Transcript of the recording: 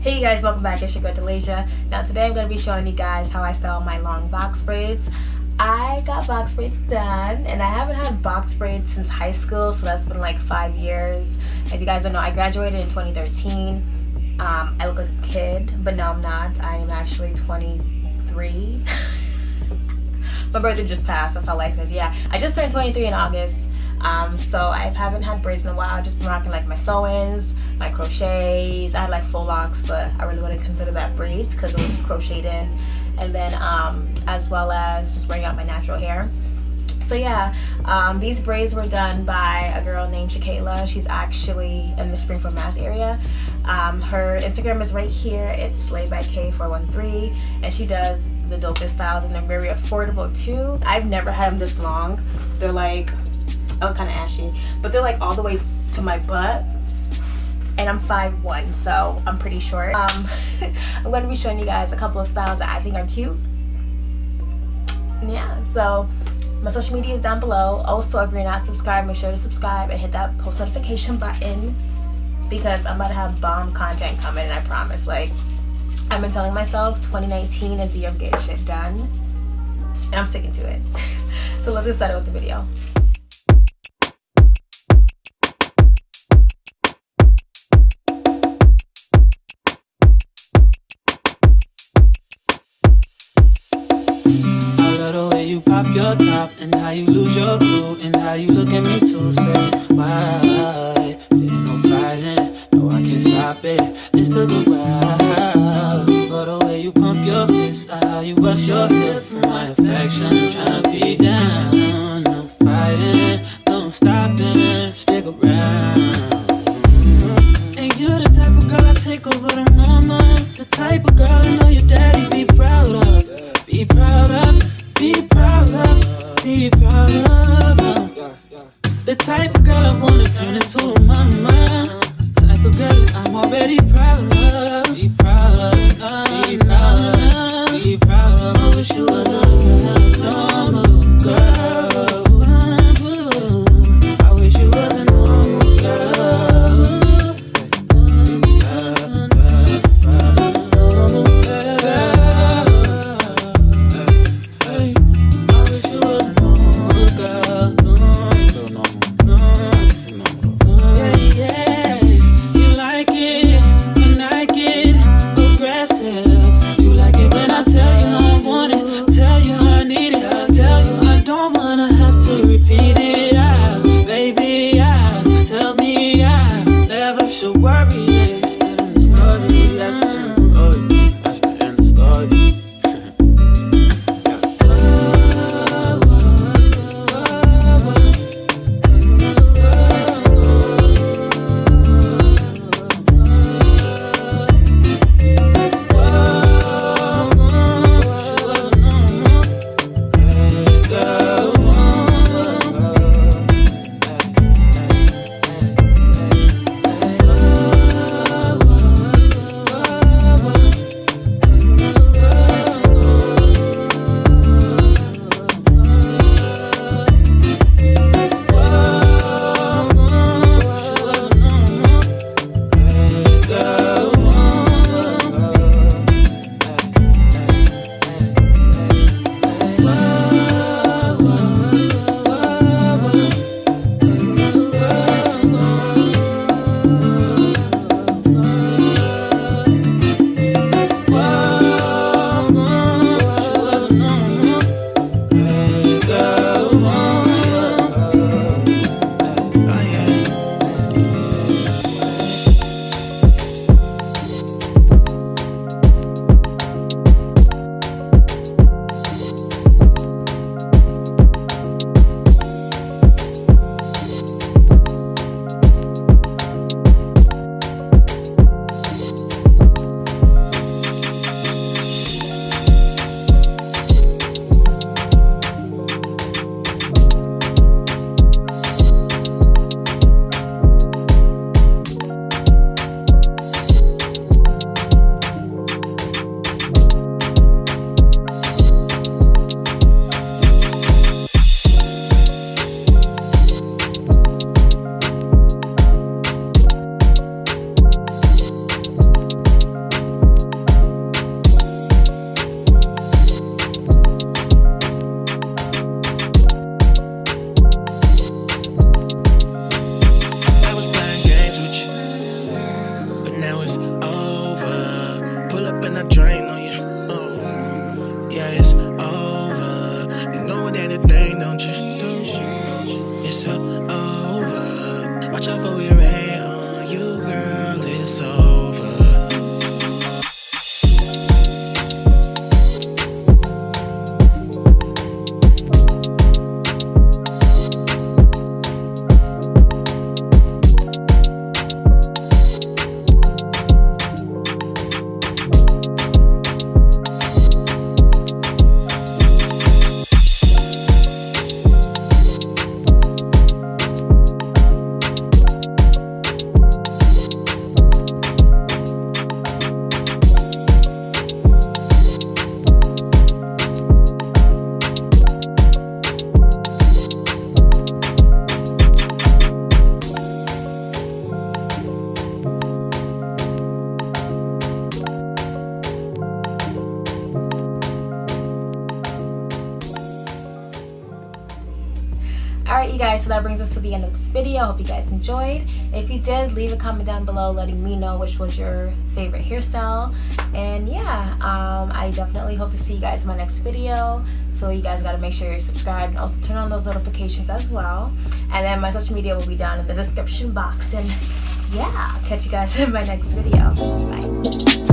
Hey you guys, welcome back. It's your girl Dalajah. Now today I'm going to be showing you guys how I style my long box braids. I got box braids done and I haven't had box braids since high school, so that's been like 5 years. If you guys don't know, I graduated in 2013. I look like a kid, but no I'm not. I am actually 23. My birthday just passed, that's how life is. Yeah, I just turned 23 in August. So I haven't had braids in a while. I've just been rocking like my sew-ins, my crochets. I had like full locks, but I really wouldn't consider that braids because it was crocheted in. And then as well as just wearing out my natural hair. So yeah, these braids were done by a girl named Shakayla. She's actually in the Springfield, Mass area. Her Instagram is right here. It's slaybyk413, and she does the dopest styles, and they're very affordable too. I've never had them this long. They're like, oh, kind of ashy, but they're like all the way to my butt, and I'm 5'1", so I'm pretty short. I'm going to be showing you guys a couple of styles that I think are cute. Yeah, so my social media is down below. Also, if you're not subscribed, make sure to subscribe and hit that post notification button, because I'm about to have bomb content coming, and I promise. Like, I've been telling myself 2019 is the year of getting shit done, and I'm sticking to it. So let's get started with the video. You pop your top and how you lose your cool and how you look at me to say why. Ain't no fighting, no I can't stop it. This took a while. For the way you pump your fist, how you bust your hip for my affection. Tryna be down, no fighting, no stopping, stick around. And you're the type of girl I take over the mama. The type of girl I know your daddy be proud of. Be proud of. Be proud of, be proud of. The type of girl I wanna turn into a mama. The type of girl that I'm already proud of. Be proud of, be proud of, be proud of. I wish you was a normal girl. I wish you was a normal girl. Watch out for we rain on you, girl, it's over. Alright you guys, so that brings us to the end of this video. I hope you guys enjoyed. If you did, leave a comment down below letting me know which was your favorite hairstyle. And yeah, I definitely hope to see you guys in my next video. So you guys gotta make sure you're subscribed and also turn on those notifications as well. And then my social media will be down in the description box. And yeah, I'll catch you guys in my next video. Bye.